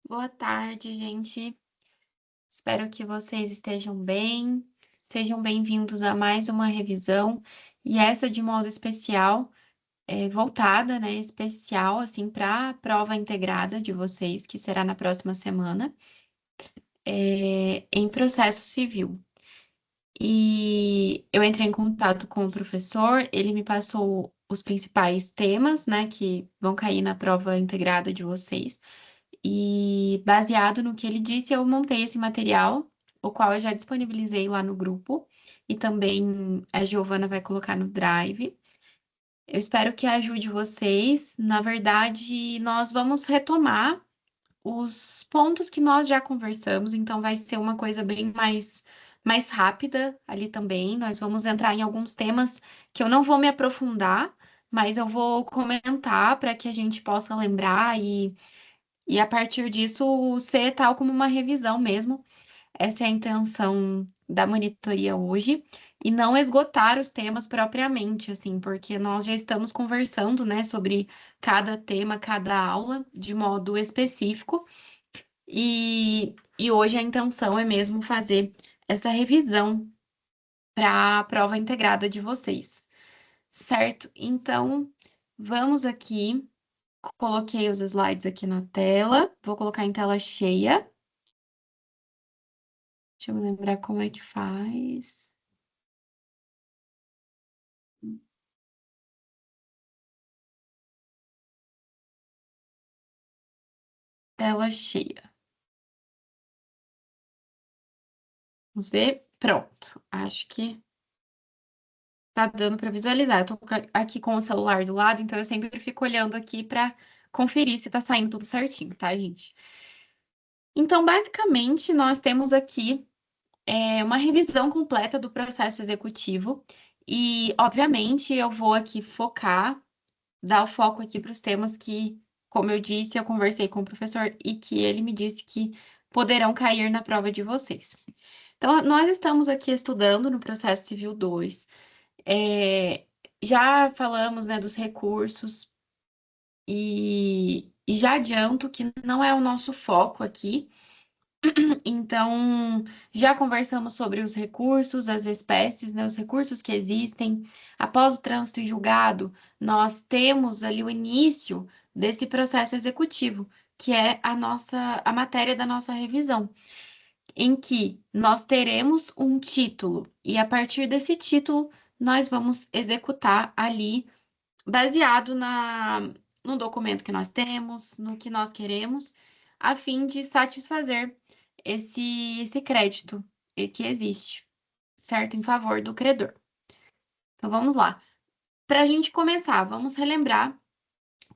Boa tarde, gente. Espero que vocês estejam bem. Sejam bem-vindos a mais uma revisão, e essa de modo especial, voltada, né, especial assim para a prova integrada de vocês, que será na próxima semana, em processo civil. E eu entrei em contato com o professor, ele me passou os principais temas, né, que vão cair na prova integrada de vocês. E baseado no que ele disse, eu montei esse material, o qual eu já disponibilizei lá no grupo, e também a Giovana vai colocar no Drive. Eu espero que ajude vocês. Na verdade, nós vamos retomar os pontos que nós já conversamos, então vai ser uma coisa bem mais rápida ali também. Nós vamos entrar em alguns temas que eu não vou me aprofundar, mas eu vou comentar para que a gente possa lembrar e a partir disso ser tal como uma revisão mesmo. Essa é a intenção da monitoria hoje, e não esgotar os temas propriamente, assim, porque nós já estamos conversando, né, sobre cada tema, cada aula, de modo específico, e hoje a intenção é mesmo fazer essa revisão para a prova integrada de vocês, certo? Então, vamos aqui. Coloquei os slides aqui na tela, vou colocar em tela cheia. Deixa eu me lembrar como é que faz. Tela cheia. Vamos ver. Pronto. Acho que tá dando para visualizar. Eu tô aqui com o celular do lado, então eu sempre fico olhando aqui para conferir se tá saindo tudo certinho, tá, gente? Então, basicamente, nós temos aqui uma revisão completa do processo executivo e, obviamente, eu vou aqui focar, dar o foco aqui para os temas que, como eu disse, eu conversei com o professor e que ele me disse que poderão cair na prova de vocês. Então, nós estamos aqui estudando no processo civil 2. É, já falamos, né, dos recursos e já adianto que não é o nosso foco aqui. Então, já conversamos sobre os recursos, as espécies, né, os recursos que existem. Após o trânsito em julgado, nós temos ali o início desse processo executivo, que é a matéria da nossa revisão, em que nós teremos um título e a partir desse título nós vamos executar ali, baseado no documento que nós temos, no que nós queremos, a fim de satisfazer esse crédito que existe, certo? Em favor do credor. Então vamos lá. Para a gente começar, vamos relembrar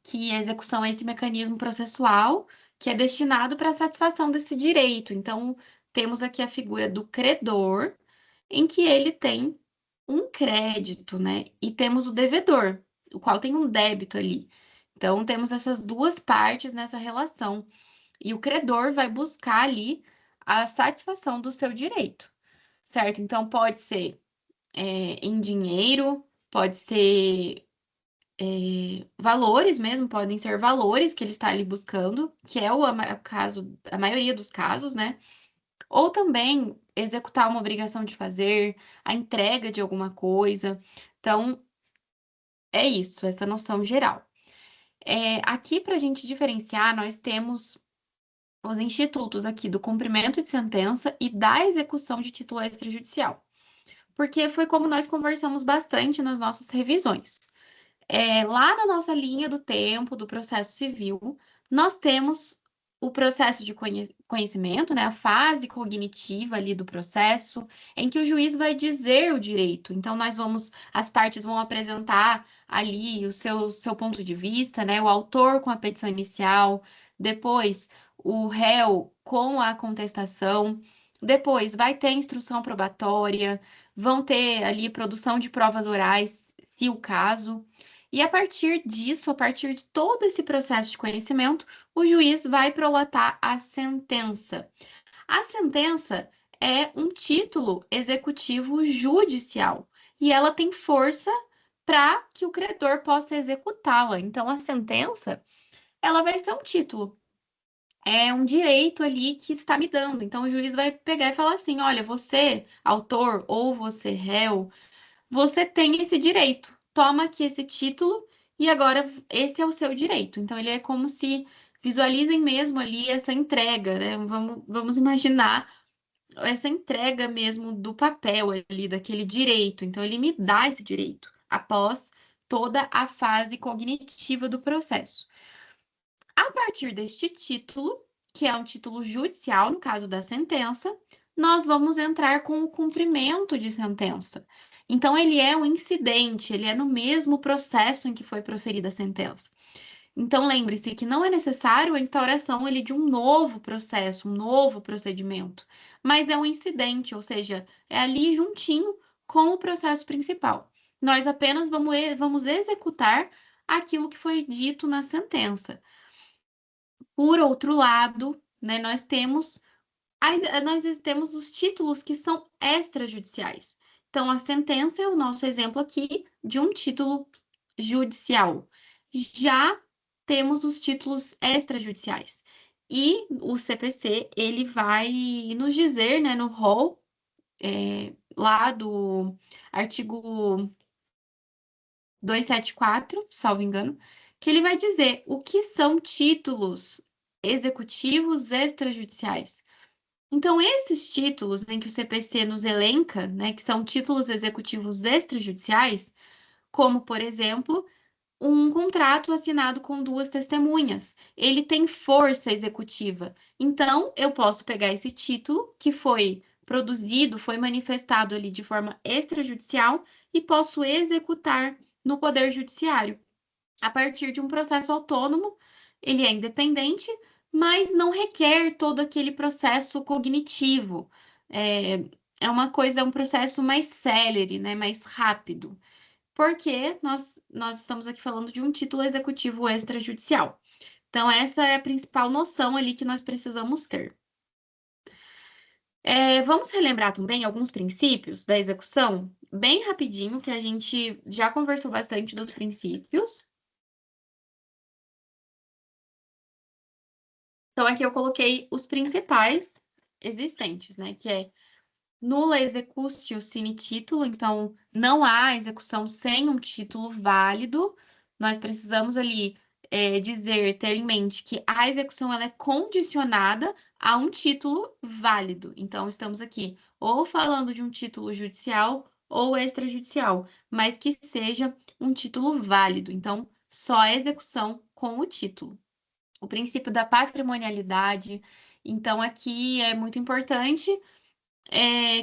que a execução é esse mecanismo processual que é destinado para a satisfação desse direito. Então, temos aqui a figura do credor, em que ele tem um crédito, né? E temos o devedor, o qual tem um débito ali. Então, temos essas duas partes nessa relação. E o credor vai buscar ali a satisfação do seu direito, certo? Então, pode ser em dinheiro, pode ser valores mesmo, podem ser valores que ele está ali buscando, que é o caso, a maioria dos casos, né? Ou também executar uma obrigação de fazer, a entrega de alguma coisa. Então, é isso, essa noção geral. Aqui, para a gente diferenciar, nós temos os institutos aqui do cumprimento de sentença e da execução de título extrajudicial, porque foi como nós conversamos bastante nas nossas revisões. Lá na nossa linha do tempo do processo civil, nós temos o processo de conhecimento, né, a fase cognitiva ali do processo, em que o juiz vai dizer o direito. Então, as partes vão apresentar ali o seu ponto de vista, né, o autor com a petição inicial, depois o réu com a contestação, depois vai ter instrução probatória, vão ter ali produção de provas orais, se o caso. E a partir disso, a partir de todo esse processo de conhecimento, o juiz vai prolatar a sentença. A sentença é um título executivo judicial e ela tem força para que o credor possa executá-la. Então, a sentença, ela vai ser um título. é um direito ali que está me dando. Então, o juiz vai pegar e falar assim: olha, você, autor ou você, réu, você tem esse direito. Toma aqui esse título e agora esse é o seu direito. Então, ele é como se visualizem mesmo ali essa entrega, né? Vamos imaginar essa entrega mesmo do papel ali, daquele direito. Então, ele me dá esse direito após toda a fase cognitiva do processo. A partir deste título, que é um título judicial, no caso da sentença, nós vamos entrar com o cumprimento de sentença. Então, ele é um incidente, ele é no mesmo processo em que foi proferida a sentença. Então, lembre-se que não é necessário a instauração ali, de um novo processo, um novo procedimento, mas é um incidente, ou seja, é ali juntinho com o processo principal. Nós apenas vamos executar aquilo que foi dito na sentença. Por outro lado, né, nós temos os títulos que são extrajudiciais. Então, a sentença é o nosso exemplo aqui de um título judicial. Já temos os títulos extrajudiciais. E o CPC, ele vai nos dizer, né, no rol, lá do artigo 274, salvo engano, que ele vai dizer o que são títulos executivos extrajudiciais. Então, esses títulos em que o CPC nos elenca, né, que são títulos executivos extrajudiciais, como, por exemplo, um contrato assinado com duas testemunhas, ele tem força executiva. Então, eu posso pegar esse título que foi produzido, foi manifestado ali de forma extrajudicial e posso executar no Poder Judiciário a partir de um processo autônomo. Ele é independente, mas não requer todo aquele processo cognitivo. É, é uma coisa, é um processo mais célere, né, mais rápido, porque nós estamos aqui falando de um título executivo extrajudicial. Então, essa é a principal noção ali que nós precisamos ter. Vamos relembrar também alguns princípios da execução, bem rapidinho, que a gente já conversou bastante dos princípios. Então, aqui eu coloquei os principais existentes, né? Que é nula executio sine título, então não há execução sem um título válido. Nós precisamos ali dizer, ter em mente que a execução ela é condicionada a um título válido. Então, estamos aqui ou falando de um título judicial ou extrajudicial, mas que seja um título válido. Então, só a execução com o título. O princípio da patrimonialidade. Então, aqui é muito importante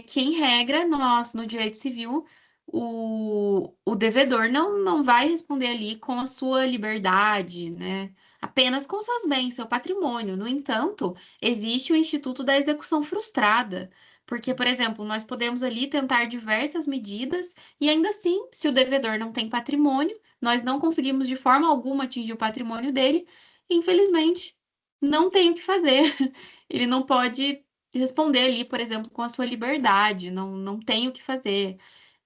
que, em regra, nós, no direito civil, o devedor não vai responder ali com a sua liberdade, né? Apenas com seus bens, seu patrimônio. No entanto, existe o Instituto da Execução Frustrada. Porque, por exemplo, nós podemos ali tentar diversas medidas e ainda assim, se o devedor não tem patrimônio, nós não conseguimos de forma alguma atingir o patrimônio dele, infelizmente, não tem o que fazer. Ele não pode responder ali, por exemplo, com a sua liberdade, não tem o que fazer.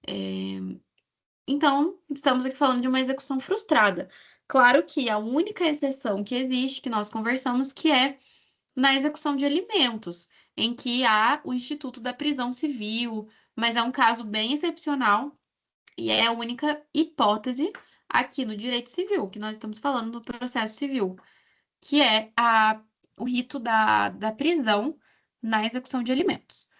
É, Então, estamos aqui falando de uma execução frustrada. Claro que a única exceção que existe, que nós conversamos, que é na execução de alimentos, em que há o Instituto da Prisão Civil, mas é um caso bem excepcional e é a única hipótese aqui no direito civil, que nós estamos falando do processo civil, que é o rito da prisão na execução de alimentos.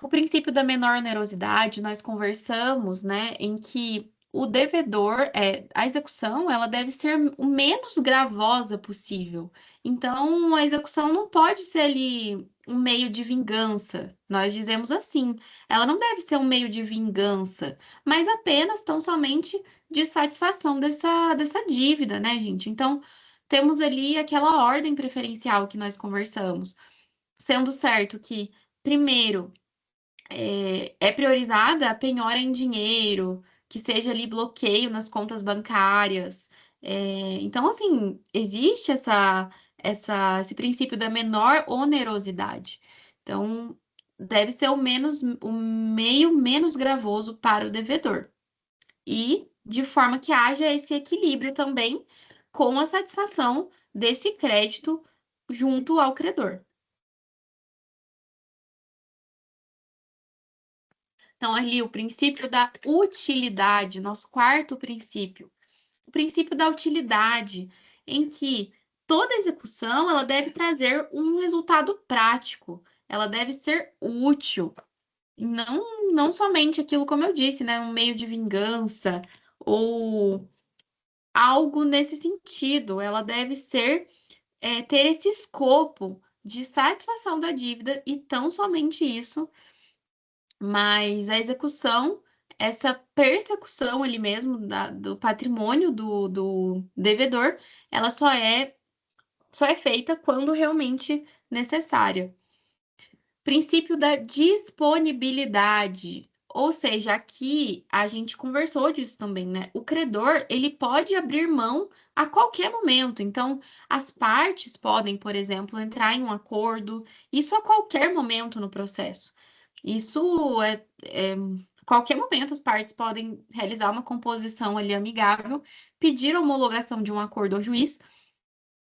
O princípio da menor onerosidade, nós conversamos, né, em que o devedor, a execução, ela deve ser o menos gravosa possível. Então, a execução não pode ser ali um meio de vingança. Nós dizemos assim, ela não deve ser um meio de vingança, mas apenas tão somente de satisfação dessa dívida, né, gente? Então, temos ali aquela ordem preferencial que nós conversamos, sendo certo que primeiro, é priorizada a penhora em dinheiro, que seja ali bloqueio nas contas bancárias. Então, assim, existe esse princípio da menor onerosidade. Então, deve ser o meio menos gravoso para o devedor. E de forma que haja esse equilíbrio também com a satisfação desse crédito junto ao credor. Então, ali, o princípio da utilidade, nosso quarto princípio. O princípio da utilidade, em que toda execução ela deve trazer um resultado prático, ela deve ser útil. Não somente aquilo, como eu disse, né? Um meio de vingança ou algo nesse sentido. Ela deve ser, ter esse escopo de satisfação da dívida e tão somente isso, mas a execução, essa persecução ali mesmo do patrimônio do devedor, ela só é feita quando realmente necessária. Princípio da disponibilidade. Ou seja, aqui a gente conversou disso também, né? O credor, ele pode abrir mão a qualquer momento. Então, as partes podem, por exemplo, entrar em um acordo, isso a qualquer momento no processo. Isso qualquer momento as partes podem realizar uma composição ali amigável, pedir a homologação de um acordo ao juiz,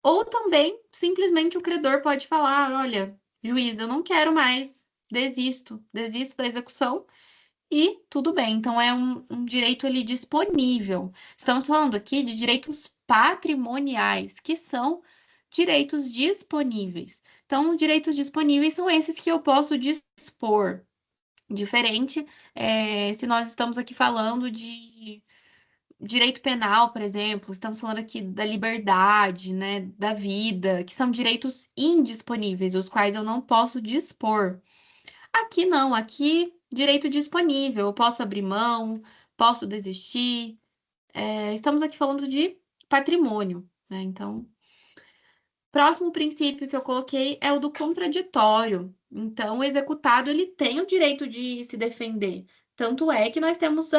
ou também simplesmente o credor pode falar: olha, juiz, eu não quero mais, desisto da execução e tudo bem. Então é um direito ali disponível. Estamos falando aqui de direitos patrimoniais, que são direitos disponíveis. Então, direitos disponíveis são esses que eu posso dispor. Diferente, se nós estamos aqui falando de direito penal, por exemplo, estamos falando aqui da liberdade, né, da vida, que são direitos indisponíveis, os quais eu não posso dispor. Aqui não, aqui direito disponível, eu posso abrir mão, posso desistir. Estamos aqui falando de patrimônio, né? Então, próximo princípio que eu coloquei é o do contraditório. Então, o executado ele tem o direito de se defender. Tanto é que nós temos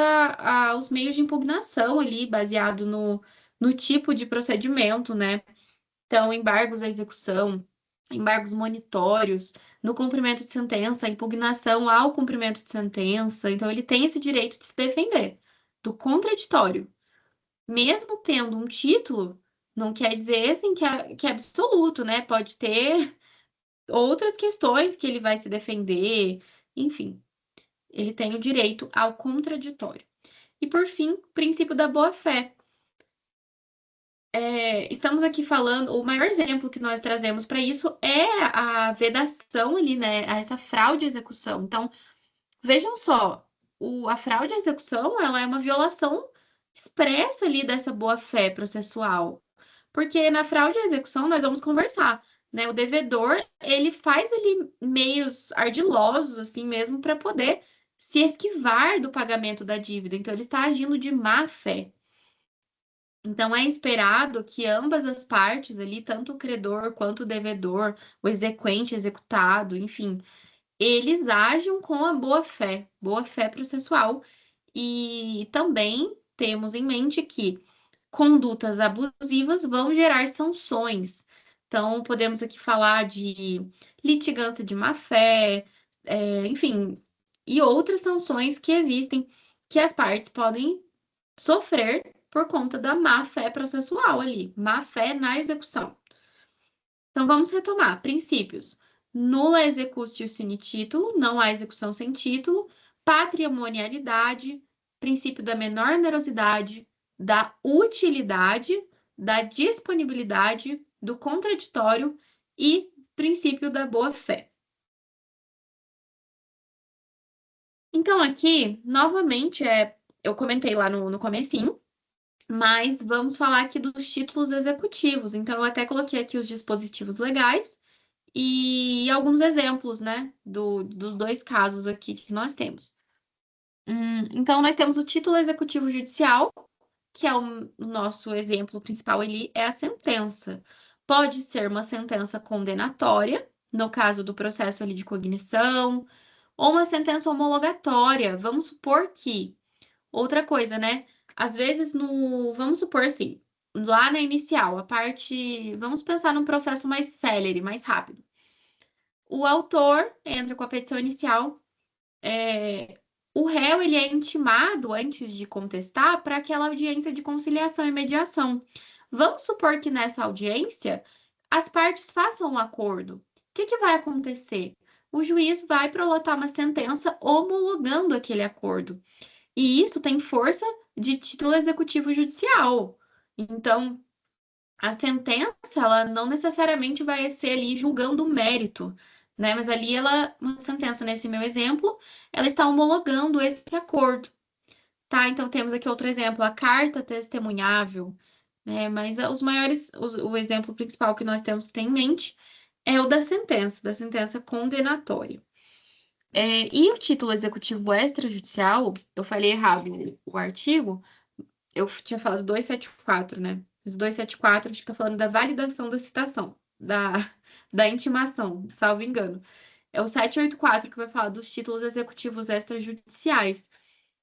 os meios de impugnação ali, baseado no tipo de procedimento, né? Então, embargos à execução, embargos monitórios, no cumprimento de sentença, impugnação ao cumprimento de sentença. Então, ele tem esse direito de se defender do contraditório. Mesmo tendo um título, não quer dizer assim que é absoluto, né? Pode ter outras questões que ele vai se defender, enfim, ele tem o direito ao contraditório. E por fim, o princípio da boa-fé. Estamos aqui falando, o maior exemplo que nós trazemos para isso é a vedação ali, né? Essa fraude à execução. Então, vejam só, a fraude à execução, ela é uma violação expressa ali dessa boa-fé processual. Porque na fraude à execução nós vamos conversar, né? O devedor, ele faz ali meios ardilosos, assim mesmo, para poder se esquivar do pagamento da dívida. Então, ele está agindo de má fé. Então, é esperado que ambas as partes ali, tanto o credor quanto o devedor, o exequente, executado, enfim, eles agem com a boa fé processual. E também temos em mente que condutas abusivas vão gerar sanções. Então, podemos aqui falar de litigância de má-fé, enfim, e outras sanções que existem que as partes podem sofrer por conta da má-fé processual ali, má-fé na execução. Então, vamos retomar. Princípios. Nula executio sine título, não há execução sem título. Patrimonialidade, princípio da menor onerosidade, da utilidade, da disponibilidade, do contraditório e princípio da boa-fé. Então, aqui, novamente, eu comentei lá no comecinho, mas vamos falar aqui dos títulos executivos. Então, eu até coloquei aqui os dispositivos legais e alguns exemplos, né, dos dois casos aqui que nós temos. Então, nós temos o título executivo judicial, que é o nosso exemplo principal ali, é a sentença. Pode ser uma sentença condenatória, no caso do processo ali de cognição, ou uma sentença homologatória. Vamos supor que, outra coisa, né? Às vezes, vamos supor assim, lá na inicial, vamos pensar num processo mais célere, mais rápido. O autor entra com a petição inicial, o réu ele é intimado antes de contestar para aquela audiência de conciliação e mediação. Vamos supor que nessa audiência as partes façam um acordo. O que vai acontecer? O juiz vai prolatar uma sentença homologando aquele acordo. E isso tem força de título executivo judicial. Então, a sentença, ela não necessariamente vai ser ali julgando o mérito, né? Mas ali uma sentença nesse meu exemplo, ela está homologando esse acordo, tá? Então temos aqui outro exemplo, a carta testemunhável, né? Mas o exemplo principal que nós temos que ter em mente é o da sentença condenatória. E o título executivo extrajudicial, eu falei errado o artigo, eu tinha falado 274, né? Mas 274 acho que está falando da validação da citação, da intimação, salvo engano. É o 784 que vai falar dos títulos executivos extrajudiciais.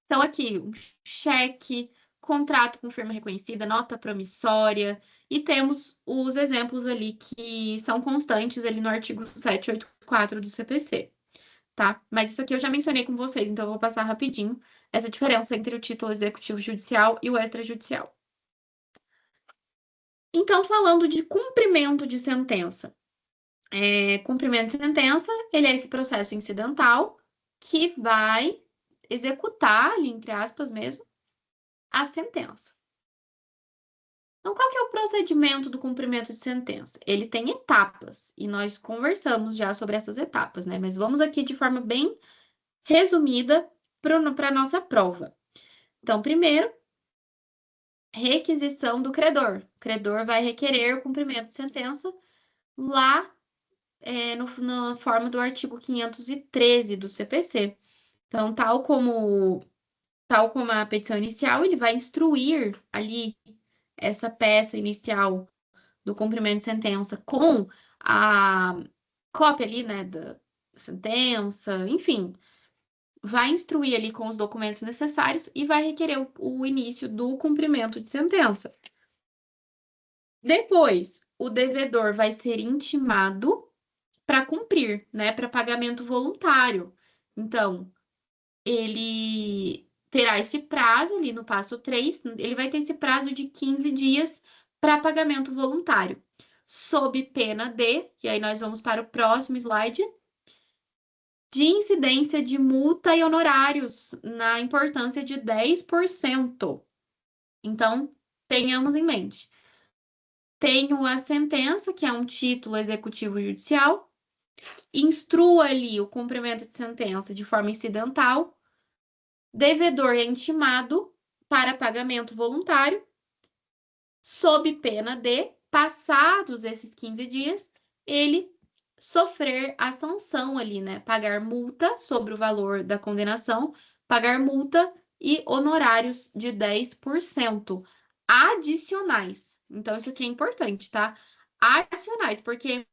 Então, aqui, um cheque, contrato com firma reconhecida, nota promissória, e temos os exemplos ali que são constantes ali no artigo 784 do CPC, tá? Mas isso aqui eu já mencionei com vocês, então eu vou passar rapidinho essa diferença entre o título executivo judicial e o extrajudicial. Então, falando de cumprimento de sentença. Cumprimento de sentença, ele é esse processo incidental que vai executar, ali, entre aspas mesmo, a sentença. Então, qual que é o procedimento do cumprimento de sentença? Ele tem etapas, e nós conversamos já sobre essas etapas, né? Mas vamos aqui de forma bem resumida para a nossa prova. Então, primeiro, requisição do credor. O credor vai requerer o cumprimento de sentença lá na forma do artigo 513 do CPC. Então, tal como a petição inicial, ele vai instruir ali essa peça inicial do cumprimento de sentença com a cópia ali, né, da sentença, enfim, vai instruir ali com os documentos necessários e vai requerer o início do cumprimento de sentença. Depois, o devedor vai ser intimado para cumprir, né, para pagamento voluntário. Então, ele terá esse prazo ali no passo 3, ele vai ter esse prazo de 15 dias para pagamento voluntário, sob pena de, e aí nós vamos para o próximo slide, de incidência de multa e honorários na importância de 10%. Então, tenhamos em mente. Tenho a sentença, que é um título executivo judicial, instrua ali o cumprimento de sentença de forma incidental, devedor é intimado para pagamento voluntário, sob pena de, passados esses 15 dias, ele sofrer a sanção ali, né? Pagar multa sobre o valor da condenação, pagar multa e honorários de 10% adicionais. Então, isso aqui é importante, tá? Adicionais, porque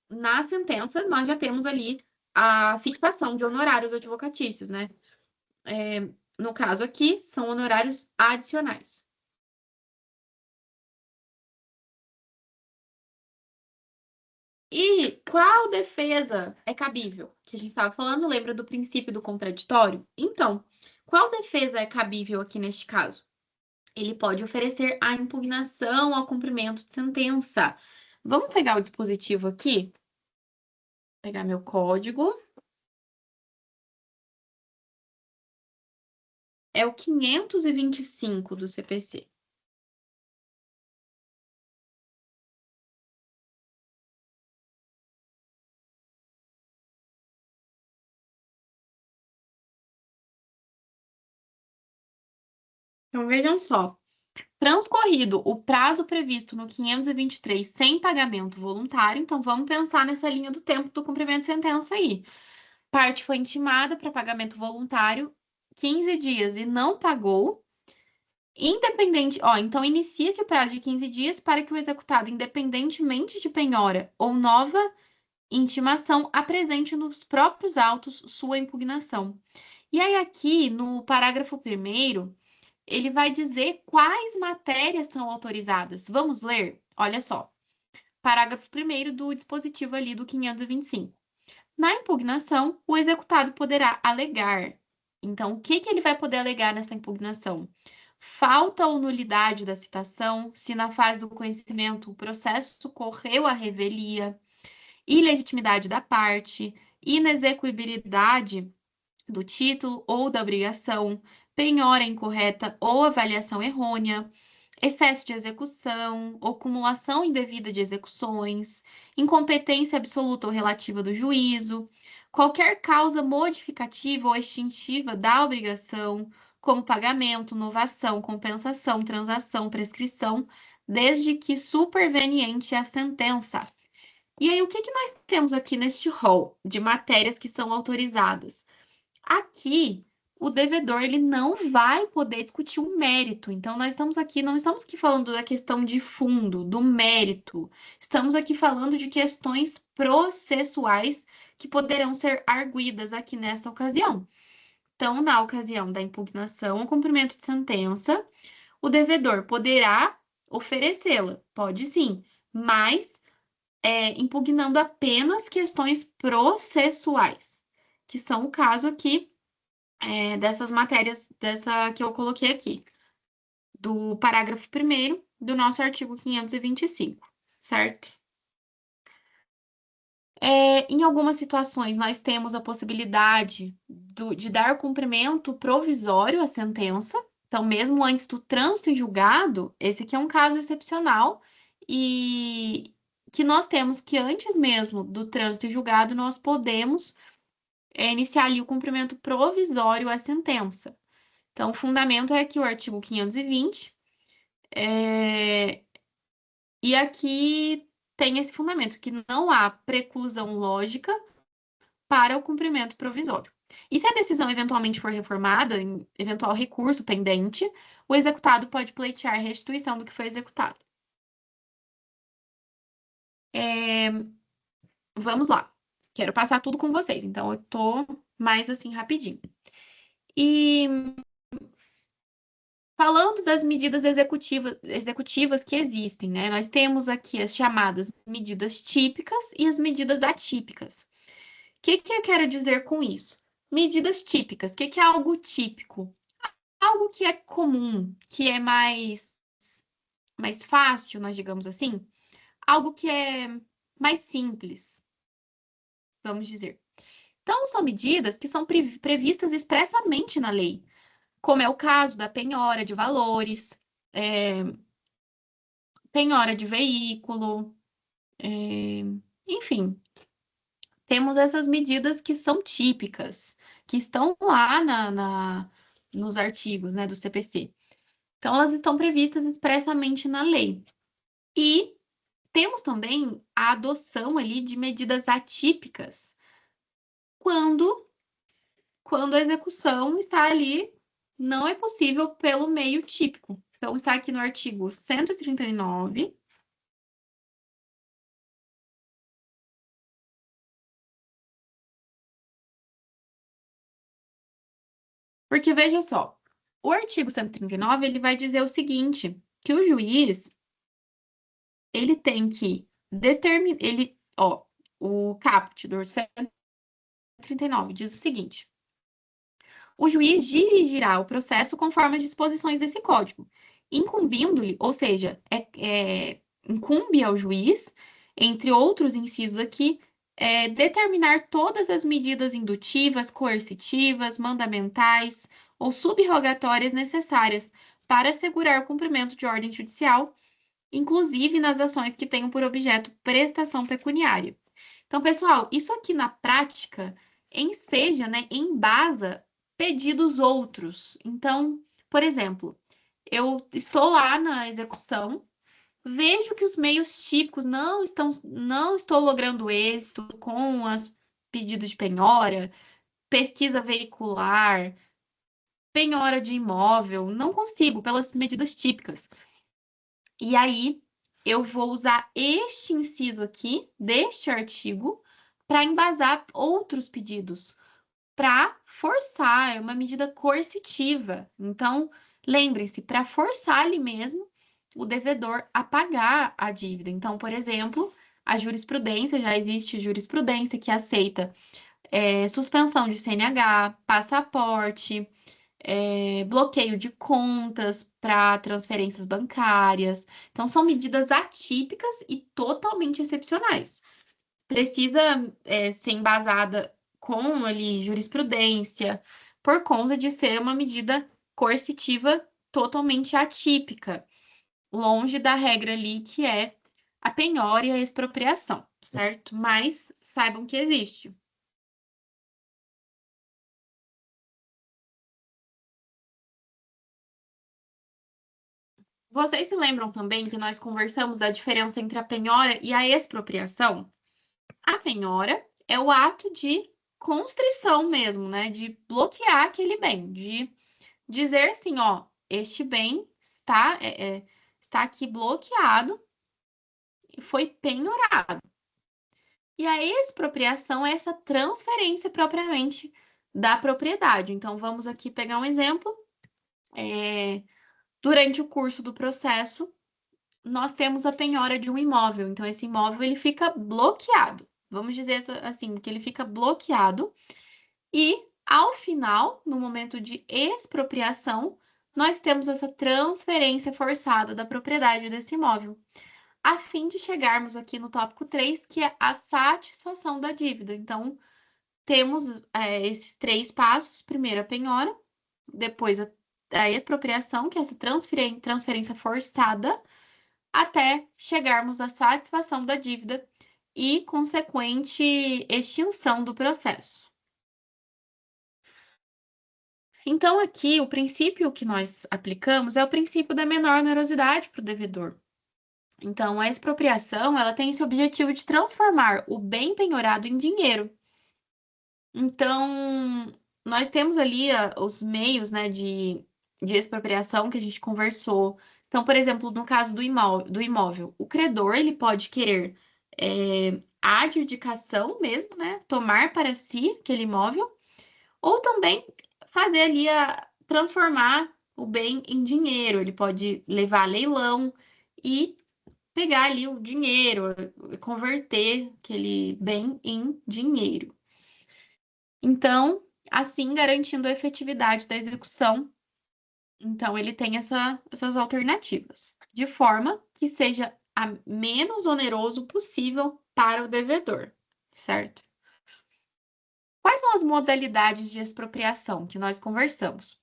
na sentença nós já temos ali a fixação de honorários advocatícios, né? No caso aqui, são honorários adicionais. E qual defesa é cabível? Que a gente estava falando, lembra do princípio do contraditório? Então, qual defesa é cabível aqui neste caso? Ele pode oferecer a impugnação ao cumprimento de sentença. Vamos pegar o dispositivo aqui? Pegar meu código. É o 525 do CPC. Então, vejam só. Transcorrido o prazo previsto no 523 sem pagamento voluntário, então vamos pensar nessa linha do tempo do cumprimento de sentença aí. Parte foi intimada para pagamento voluntário 15 dias e não pagou. Independente, então inicia-se o prazo de 15 dias para que o executado, independentemente de penhora ou nova intimação, apresente nos próprios autos sua impugnação. E aí, aqui, no parágrafo 1º, ele vai dizer quais matérias são autorizadas. Vamos ler? Olha só. Parágrafo 1º do dispositivo ali do 525. Na impugnação, o executado poderá alegar. Então, o que ele vai poder alegar nessa impugnação? falta ou nulidade da citação, se na fase do conhecimento o processo correu à revelia, ilegitimidade da parte, inexequibilidade do título ou da obrigação, penhora incorreta ou avaliação errônea, excesso de execução, acumulação indevida de execuções, incompetência absoluta ou relativa do juízo, qualquer causa modificativa ou extintiva da obrigação, como pagamento, novação, compensação, transação, prescrição, desde que superveniente a sentença. E aí, o que que nós temos aqui neste rol de matérias que são autorizadas? Aqui, o devedor ele não vai poder discutir o mérito. Então, nós estamos aqui, não estamos aqui falando da questão de fundo, do mérito. Estamos aqui falando de questões processuais que poderão ser arguidas aqui nesta ocasião. Então, na ocasião da impugnação ou cumprimento de sentença, o devedor poderá oferecê-la, pode sim, mas impugnando apenas questões processuais, que são o caso aqui dessas matérias, dessa que eu coloquei aqui, do parágrafo 1º do nosso artigo 525, certo? Em algumas situações, nós temos a possibilidade de dar cumprimento provisório à sentença. Então, mesmo antes do trânsito em julgado, esse aqui é um caso excepcional e que nós temos que antes mesmo do trânsito em julgado, nós podemos iniciar ali o cumprimento provisório à sentença. Então, o fundamento é aqui o artigo 520, e aqui tem esse fundamento, que não há preclusão lógica para o cumprimento provisório. E se a decisão eventualmente for reformada, em eventual recurso pendente, o executado pode pleitear a restituição do que foi executado. Vamos lá. Quero passar tudo com vocês, então eu tô mais assim rapidinho. E falando das medidas executivas que existem, né? Nós temos aqui as chamadas medidas típicas e as medidas atípicas. O que eu quero dizer com isso? Medidas típicas. O que é algo típico? Algo que é comum, que é mais fácil, nós digamos assim. Algo que é mais simples, vamos dizer. Então, são medidas que são previstas expressamente na lei, como é o caso da penhora de valores, penhora de veículo, enfim, temos essas medidas que são típicas, que estão lá nos artigos, né, do CPC. Então, elas estão previstas expressamente na lei. E temos também a adoção ali de medidas atípicas quando a execução está ali, não é possível pelo meio típico. Então, está aqui no artigo 139. Porque veja só, o artigo 139 ele vai dizer o seguinte, que o juiz ele tem que determinar, o caput do 139 diz o seguinte: o juiz dirigirá o processo conforme as disposições desse código, incumbindo-lhe, ou seja, incumbe ao juiz, entre outros incisos aqui, determinar todas as medidas indutivas, coercitivas, mandamentais ou subrogatórias necessárias para assegurar o cumprimento de ordem judicial, inclusive nas ações que tenham por objeto prestação pecuniária. Então, pessoal, isso aqui na prática enseja, né, embasa pedidos outros. Então, por exemplo, eu estou lá na execução, vejo que os meios típicos não estou logrando êxito com os pedidos de penhora, pesquisa veicular, penhora de imóvel, não consigo pelas medidas típicas. E aí, eu vou usar este inciso aqui, deste artigo, para embasar outros pedidos, para forçar, é uma medida coercitiva. Então, lembrem-se, para forçar ali mesmo o devedor a pagar a dívida. Então, por exemplo, a jurisprudência, já existe jurisprudência que aceita suspensão de CNH, passaporte, bloqueio de contas para transferências bancárias. Então, são medidas atípicas e totalmente excepcionais. Precisa, ser embasada com ali jurisprudência, por conta de ser uma medida coercitiva totalmente atípica, longe da regra ali que é a penhora e a expropriação, certo? Mas saibam que existe. Vocês se lembram também que nós conversamos da diferença entre a penhora e a expropriação? A penhora é o ato de constrição mesmo, né? De bloquear aquele bem, de dizer assim, ó, este bem está aqui bloqueado e foi penhorado. E a expropriação é essa transferência propriamente da propriedade. Então, vamos aqui pegar um exemplo. Durante o curso do processo, nós temos a penhora de um imóvel. Então, esse imóvel ele fica bloqueado. Vamos dizer assim, que ele fica bloqueado. E, ao final, no momento de expropriação, nós temos essa transferência forçada da propriedade desse imóvel, a fim de chegarmos aqui no tópico 3, que é a satisfação da dívida. Então, temos esses três passos: primeiro a penhora, depois a expropriação, que é essa transferência forçada, até chegarmos à satisfação da dívida e consequente extinção do processo. Então, aqui, o princípio que nós aplicamos é o princípio da menor onerosidade para o devedor. Então, a expropriação, ela tem esse objetivo de transformar o bem penhorado em dinheiro. Então, nós temos ali os meios, né, de expropriação que a gente conversou. Então, por exemplo, no caso do imóvel, o credor, ele pode querer a adjudicação mesmo, né, tomar para si aquele imóvel, ou também fazer ali transformar o bem em dinheiro. Ele pode levar a leilão e pegar ali o dinheiro, converter aquele bem em dinheiro. Então, assim garantindo a efetividade da execução. Então, ele tem essas alternativas, de forma que seja a menos oneroso possível para o devedor, certo? Quais são as modalidades de expropriação que nós conversamos?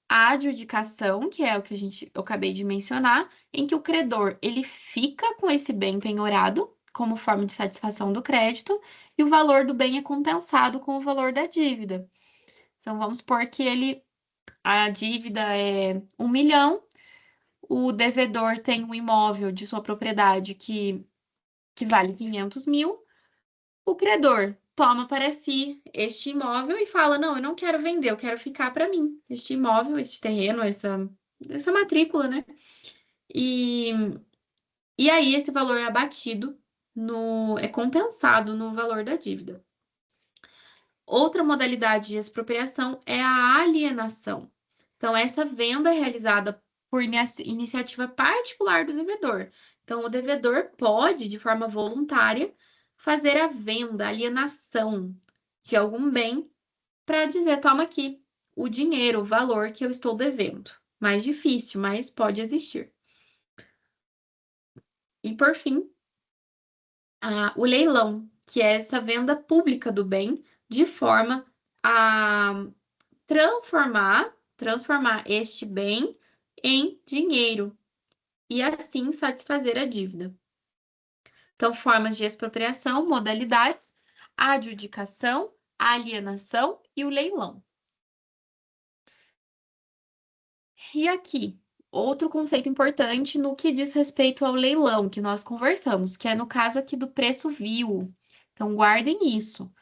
A adjudicação, que é o que eu acabei de mencionar, em que o credor ele fica com esse bem penhorado como forma de satisfação do crédito e o valor do bem é compensado com o valor da dívida. Então, vamos supor que a dívida é 1 milhão, o devedor tem um imóvel de sua propriedade que vale 500 mil, o credor toma para si este imóvel e fala: não, eu não quero vender, eu quero ficar para mim este imóvel, este terreno, essa matrícula, né? E, e aí esse valor é abatido, é compensado no valor da dívida. Outra modalidade de expropriação é a alienação. Então, essa venda é realizada por iniciativa particular do devedor. Então, o devedor pode, de forma voluntária, fazer a venda, a alienação de algum bem para dizer: toma aqui o dinheiro, o valor que eu estou devendo. Mais difícil, mas pode existir. E, por fim, o leilão, que é essa venda pública do bem, de forma a transformar este bem em dinheiro e assim satisfazer a dívida. Então, formas de expropriação, modalidades: a adjudicação, a alienação e o leilão. E aqui, outro conceito importante no que diz respeito ao leilão, que nós conversamos, que é no caso aqui do preço vil. Então, guardem isso. O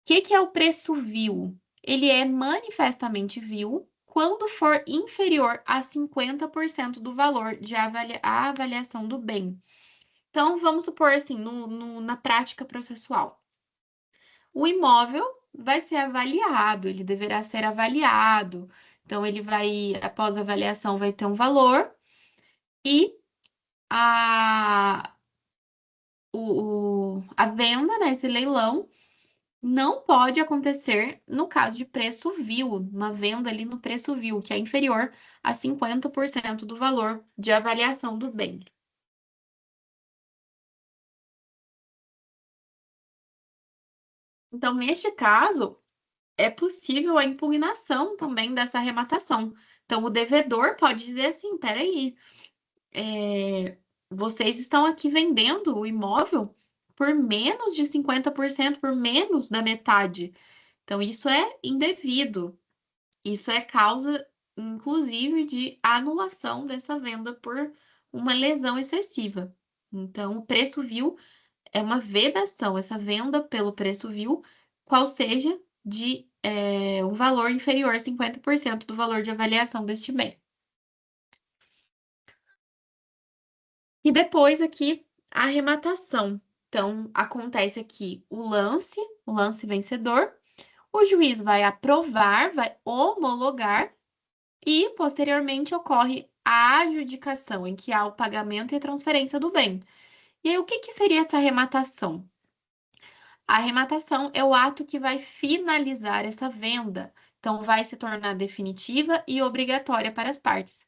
que é o preço vil? Ele é manifestamente vil quando for inferior a 50% do valor de avaliação do bem. Então, vamos supor assim, na prática processual. O imóvel vai ser avaliado, ele deverá ser avaliado. Então, após a avaliação, vai ter um valor e a venda, né, esse leilão, não pode acontecer no caso de preço vil, uma venda ali no preço vil, que é inferior a 50% do valor de avaliação do bem. Então, neste caso, é possível a impugnação também dessa arrematação. Então, o devedor pode dizer assim: peraí, vocês estão aqui vendendo o imóvel por menos de 50%, por menos da metade. Então, isso é indevido. Isso é causa, inclusive, de anulação dessa venda por uma lesão excessiva. Então, o preço vil é uma vedação, essa venda pelo preço vil, qual seja de um valor inferior a 50% do valor de avaliação deste bem. E depois aqui, a arrematação. Então, acontece aqui o lance vencedor, o juiz vai aprovar, vai homologar e, posteriormente, ocorre a adjudicação, em que há o pagamento e a transferência do bem. E aí, o que que seria essa arrematação? A arrematação é o ato que vai finalizar essa venda, então vai se tornar definitiva e obrigatória para as partes.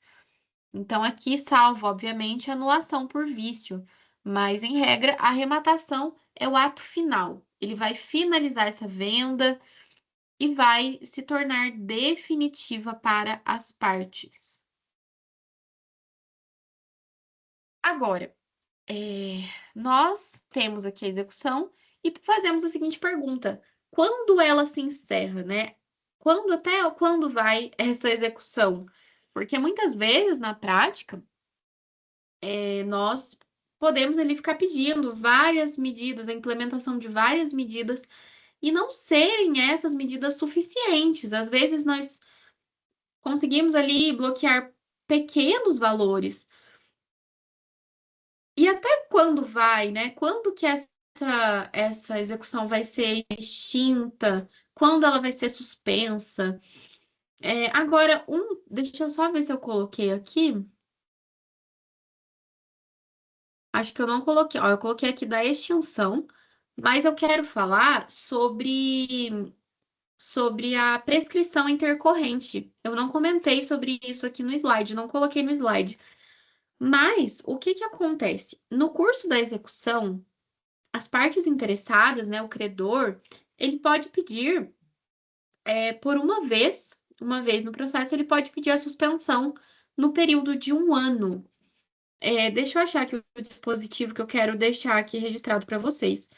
Então, aqui salvo, obviamente, a anulação por vício, mas, em regra, a arrematação é o ato final. Ele vai finalizar essa venda e vai se tornar definitiva para as partes. Agora, é, nós temos aqui a execução e fazemos a seguinte pergunta: quando ela se encerra, né? Até quando vai essa execução? Porque muitas vezes, na prática, nós podemos ali ficar pedindo várias medidas, a implementação de várias medidas, e não serem essas medidas suficientes. Às vezes nós conseguimos ali bloquear pequenos valores. E até quando vai, né? Quando que essa execução vai ser extinta? Quando ela vai ser suspensa? Agora, deixa eu só ver se eu coloquei aqui. Acho que eu não coloquei. Ó, eu coloquei aqui da extinção, mas eu quero falar sobre a prescrição intercorrente. Eu não comentei sobre isso aqui no slide, não coloquei no slide. Mas o que que acontece? No curso da execução, as partes interessadas, né, o credor, ele pode pedir por uma vez no processo, ele pode pedir a suspensão no período de um ano. Deixa eu achar aqui o dispositivo que eu quero deixar aqui registrado para vocês.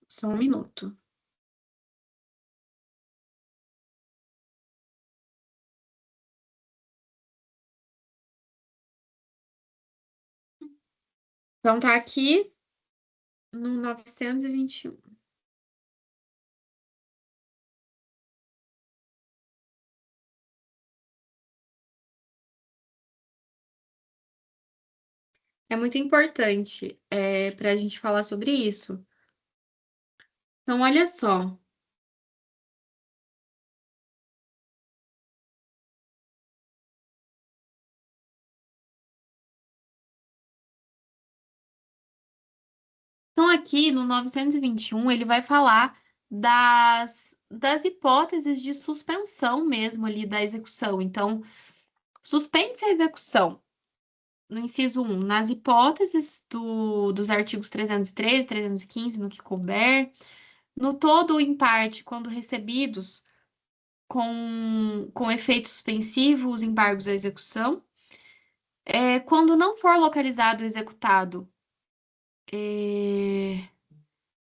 Só um minuto. Então, tá aqui no 921. É muito importante para a gente falar sobre isso. Então, olha só. Então, aqui no 921, ele vai falar das hipóteses de suspensão mesmo ali da execução. Então, suspende-se a execução, no inciso 1, nas hipóteses dos artigos 313, 315, no que couber, no todo ou em parte, quando recebidos com efeito suspensivo os embargos à execução, quando não for localizado o executado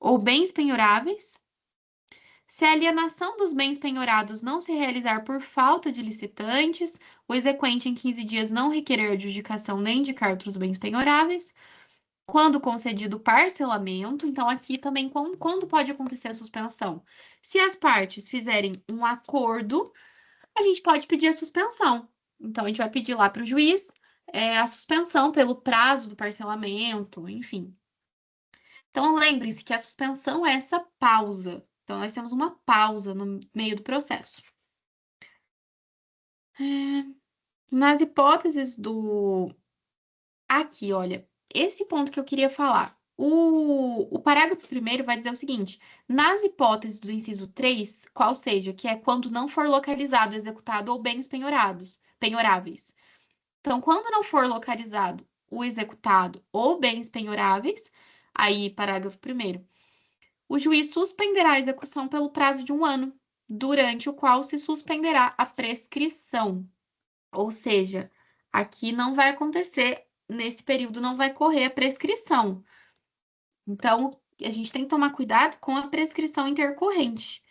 ou bens penhoráveis. Se a alienação dos bens penhorados não se realizar por falta de licitantes, o exequente em 15 dias não requerer adjudicação nem indicar outros bens penhoráveis, quando concedido parcelamento, então aqui também quando pode acontecer a suspensão. Se as partes fizerem um acordo, a gente pode pedir a suspensão. Então a gente vai pedir lá para o juiz a suspensão pelo prazo do parcelamento, enfim. Então, lembre-se que a suspensão é essa pausa. Então, nós temos uma pausa no meio do processo. Nas hipóteses do. Aqui, olha, esse ponto que eu queria falar. O parágrafo primeiro vai dizer o seguinte: nas hipóteses do inciso 3, qual seja, que é quando não for localizado, executado ou bens penhoráveis. Então, quando não for localizado o executado ou bens penhoráveis, aí, parágrafo primeiro, o juiz suspenderá a execução pelo prazo de 1 ano, durante o qual se suspenderá a prescrição. Ou seja, aqui não vai acontecer, nesse período não vai correr a prescrição. Então, a gente tem que tomar cuidado com a prescrição intercorrente,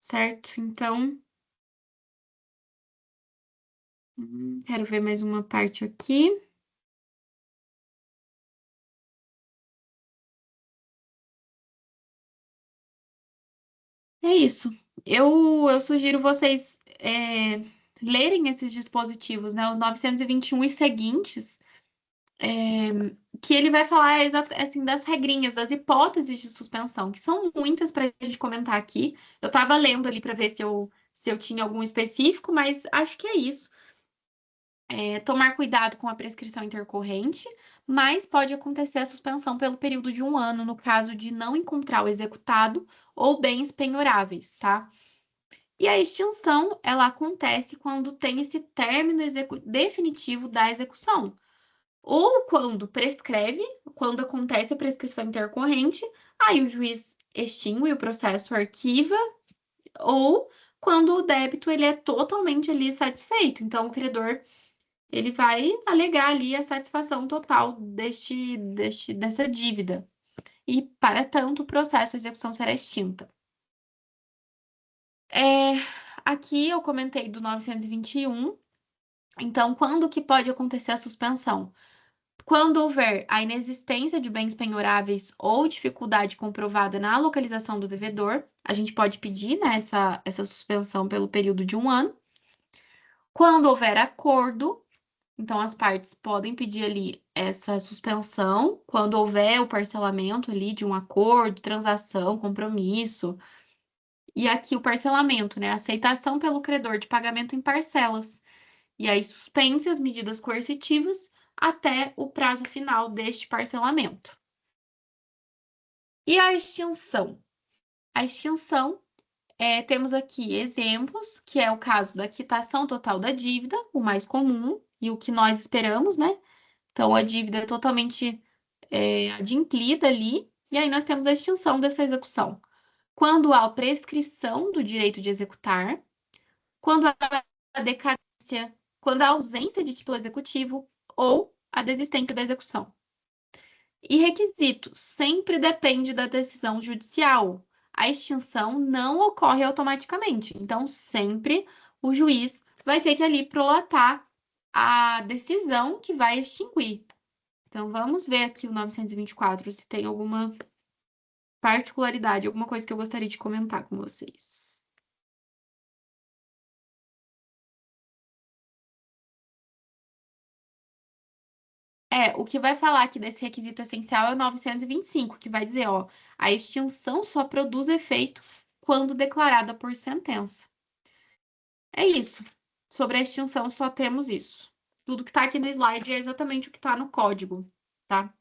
certo? Então, quero ver mais uma parte aqui. É isso. Eu sugiro vocês lerem esses dispositivos, né? Os 921 e seguintes, que ele vai falar assim, das regrinhas, das hipóteses de suspensão, que são muitas para a gente comentar aqui. Eu estava lendo ali para ver se eu tinha algum específico, mas acho que é isso. Tomar cuidado com a prescrição intercorrente, mas pode acontecer a suspensão pelo período de 1 ano, no caso de não encontrar o executado ou bens penhoráveis, tá? E a extinção, ela acontece quando tem esse término definitivo da execução, ou quando prescreve, quando acontece a prescrição intercorrente, aí o juiz extingue o processo, arquiva, ou quando o débito ele é totalmente ali satisfeito. Então, o credor ele vai alegar ali a satisfação total dessa dívida. E, para tanto, o processo, a execução será extinta. Aqui eu comentei do 921. Então, quando que pode acontecer a suspensão? Quando houver a inexistência de bens penhoráveis ou dificuldade comprovada na localização do devedor, a gente pode pedir, né, essa suspensão pelo período de 1 ano. Quando houver acordo, então as partes podem pedir ali essa suspensão, quando houver o parcelamento ali de um acordo, transação, compromisso. E aqui o parcelamento, né, aceitação pelo credor de pagamento em parcelas. E aí suspende as medidas coercitivas até o prazo final deste parcelamento. E a extinção? A extinção, temos aqui exemplos, que é o caso da quitação total da dívida, o mais comum e o que nós esperamos, né? Então, a dívida é totalmente adimplida ali, e aí nós temos a extinção dessa execução. Quando há prescrição do direito de executar, quando há a decadência, quando há ausência de título executivo ou a desistência da execução. E requisito sempre depende da decisão judicial. A extinção não ocorre automaticamente. Então, sempre o juiz vai ter que ali prolatar a decisão que vai extinguir. Então, vamos ver aqui o 924 se tem alguma particularidade, alguma coisa que eu gostaria de comentar com vocês. O que vai falar aqui desse requisito essencial é o 925, que vai dizer, ó, a extinção só produz efeito quando declarada por sentença. É isso. Sobre a extinção, só temos isso. Tudo que está aqui no slide é exatamente o que está no código, tá?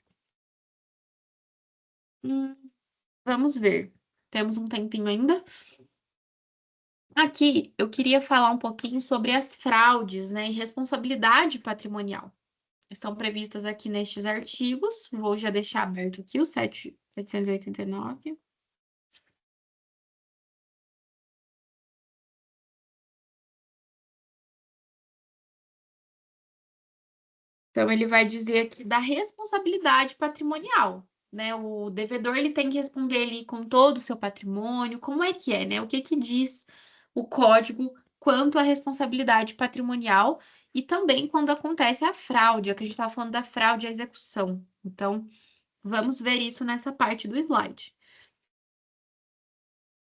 Hum, vamos ver. Temos um tempinho ainda. Aqui, eu queria falar um pouquinho sobre as fraudes, né, e responsabilidade patrimonial. Estão previstas aqui nestes artigos. Vou já deixar aberto aqui o 789. Então, ele vai dizer aqui da responsabilidade patrimonial, né? O devedor ele tem que responder ali com todo o seu patrimônio, como é que é, né? O que que diz o código quanto à responsabilidade patrimonial e também quando acontece a fraude, é que a gente estava falando da fraude à execução. Então, vamos ver isso nessa parte do slide.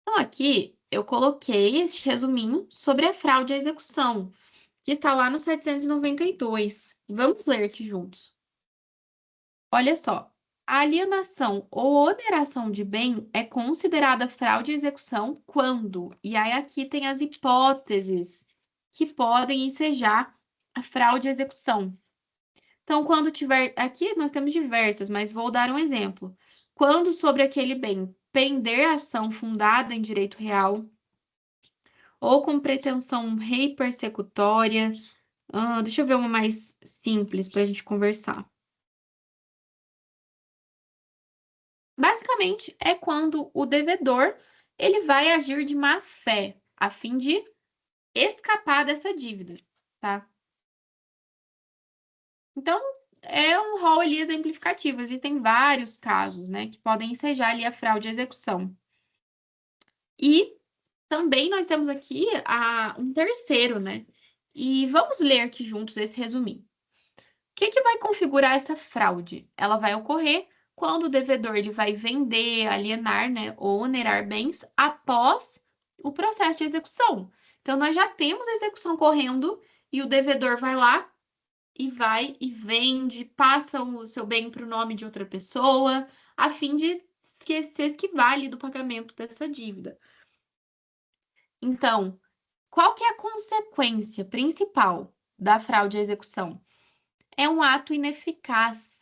Então, aqui eu coloquei este resuminho sobre a fraude à execução, que está lá no 792. Vamos ler aqui juntos. Olha só, a alienação ou oneração de bem é considerada fraude à execução quando, e aí aqui tem as hipóteses que podem ensejar a fraude à execução. Então, quando tiver. Aqui nós temos diversas, mas vou dar um exemplo. Quando sobre aquele bem pender a ação fundada em direito real, ou com pretensão rei persecutória. Deixa eu ver uma mais simples para a gente conversar. Basicamente, é quando o devedor ele vai agir de má fé, a fim de escapar dessa dívida, tá? Então, é um rol ali exemplificativo. Existem vários casos, né, que podem ensejar ali a fraude à execução. E também nós temos aqui um terceiro, né? E vamos ler aqui juntos esse resuminho. O que vai configurar essa fraude? Ela vai ocorrer quando o devedor ele vai vender, alienar, né, ou onerar bens após o processo de execução. Então, nós já temos a execução correndo e o devedor vai e vende, passa o seu bem para o nome de outra pessoa, a fim de se esquivar ali do pagamento dessa dívida. Então, qual que é a consequência principal da fraude à execução? É um ato ineficaz.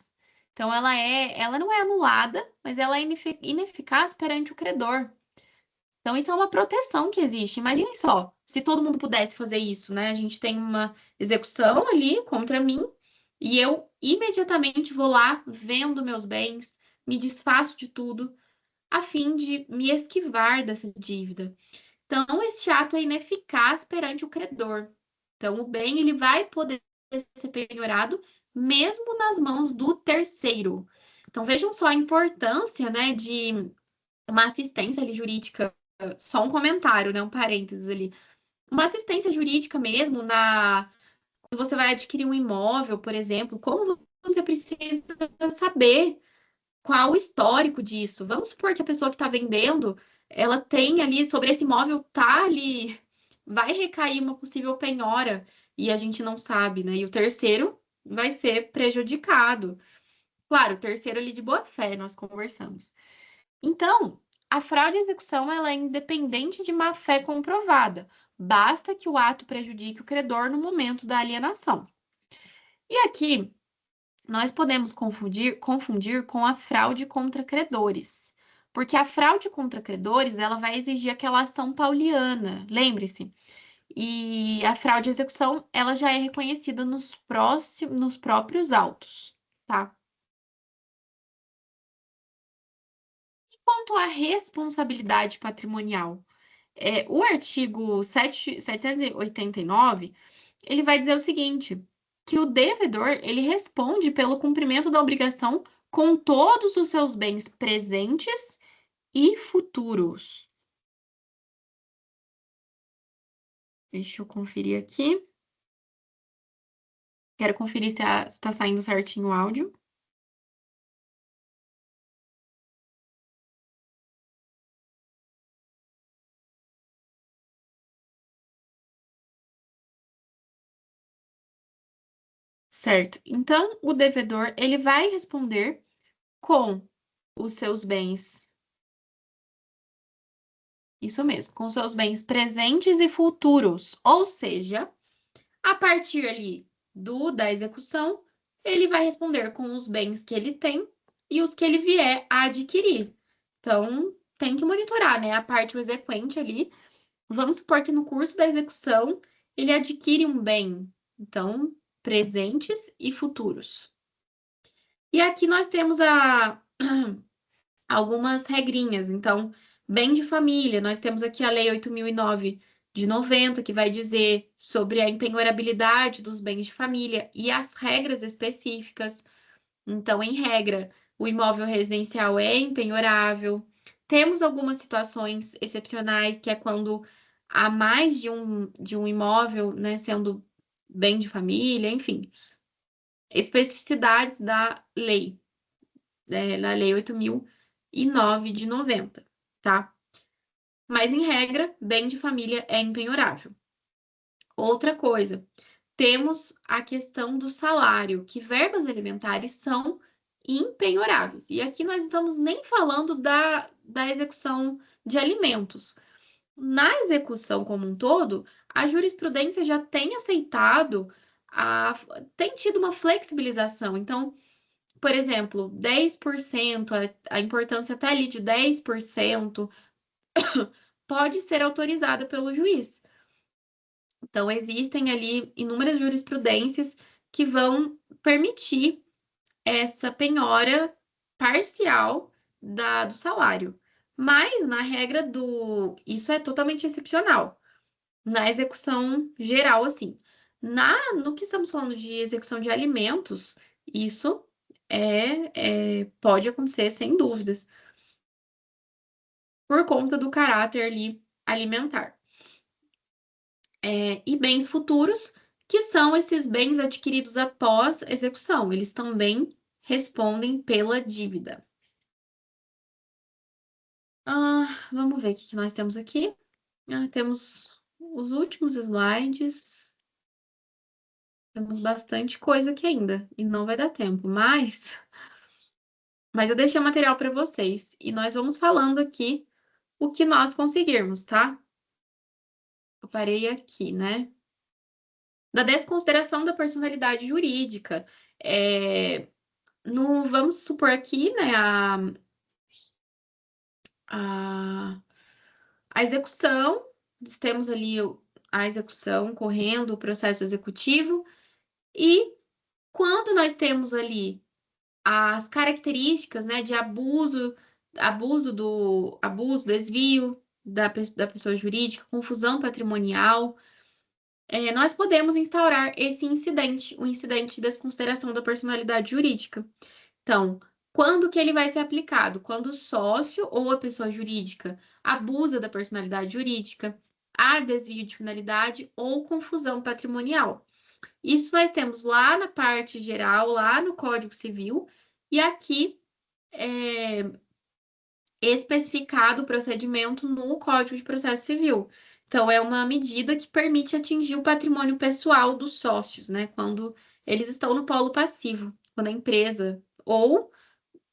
Então, ela não é anulada, mas ela é ineficaz perante o credor. Então, isso é uma proteção que existe. Imaginem só, se todo mundo pudesse fazer isso, né? A gente tem uma execução ali contra mim e eu imediatamente vou lá, vendo meus bens, me desfaço de tudo, a fim de me esquivar dessa dívida. Então, este ato é ineficaz perante o credor. Então, o bem ele vai poder ser penhorado mesmo nas mãos do terceiro. Então, vejam só a importância, né, de uma assistência ali, jurídica, só um comentário, né, um parênteses ali. Uma assistência jurídica mesmo quando você vai adquirir um imóvel, por exemplo, como você precisa saber qual o histórico disso. Vamos supor que a pessoa que está vendendo, ela tem ali, sobre esse imóvel, tá ali, vai recair uma possível penhora e a gente não sabe, né? E o terceiro vai ser prejudicado. Claro, o terceiro ali de boa fé, nós conversamos. Então, a fraude à execução, ela é independente de má fé comprovada. Basta que o ato prejudique o credor no momento da alienação. E aqui, nós podemos confundir com a fraude contra credores. Porque a fraude contra credores, ela vai exigir aquela ação pauliana, lembre-se. E a fraude à execução, ela já é reconhecida nos próprios autos, tá? Quanto à responsabilidade patrimonial, o artigo 789, ele vai dizer o seguinte, que o devedor, ele responde pelo cumprimento da obrigação com todos os seus bens presentes e futuros. Deixa eu conferir aqui. Quero conferir se está saindo certinho o áudio. Certo. Então, o devedor, ele vai responder com os seus bens. Isso mesmo, com seus bens presentes e futuros. Ou seja, a partir ali da execução, ele vai responder com os bens que ele tem e os que ele vier a adquirir. Então, tem que monitorar, né? A parte o exequente ali. Vamos supor que no curso da execução ele adquire um bem. Então, presentes e futuros. E aqui nós temos algumas regrinhas. Então, bem de família, nós temos aqui a Lei 8.009 de 90, que vai dizer sobre a empenhorabilidade dos bens de família e as regras específicas. Então, em regra, o imóvel residencial é empenhorável. Temos algumas situações excepcionais, que é quando há mais de um imóvel, né, sendo bem de família, enfim, especificidades da lei, na Lei 8.009 de 90, tá? Mas, em regra, bem de família é empenhorável. Outra coisa, temos a questão do salário, que verbas alimentares são impenhoráveis. E aqui nós estamos nem falando da execução de alimentos. Na execução como um todo, a jurisprudência já tem aceitado tem tido uma flexibilização. Então, por exemplo, 10%, a importância está ali de 10%, pode ser autorizada pelo juiz. Então, existem ali inúmeras jurisprudências que vão permitir essa penhora parcial do salário. Mas, na regra Isso é totalmente excepcional. Na execução geral, assim. No que estamos falando de execução de alimentos, isso pode acontecer sem dúvidas, por conta do caráter ali alimentar. E bens futuros, que são esses bens adquiridos após execução. Eles também respondem pela dívida. Vamos ver o que nós temos aqui. Temos os últimos slides. Temos bastante coisa aqui ainda e não vai dar tempo, mas eu deixei o material para vocês e nós vamos falando aqui o que nós conseguirmos, tá? Eu parei aqui, né? Da desconsideração da personalidade jurídica. Vamos supor aqui, né, a execução, temos ali a execução correndo, o processo executivo, e quando nós temos ali as características, né, de desvio da pessoa jurídica, confusão patrimonial, nós podemos instaurar esse incidente, o incidente de desconsideração da personalidade jurídica. Então, quando que ele vai ser aplicado? Quando o sócio ou a pessoa jurídica abusa da personalidade jurídica, há desvio de finalidade ou confusão patrimonial. Isso nós temos lá na parte geral, lá no Código Civil, e aqui é especificado o procedimento no Código de Processo Civil. Então, é uma medida que permite atingir o patrimônio pessoal dos sócios, né? Quando eles estão no polo passivo, quando a empresa, ou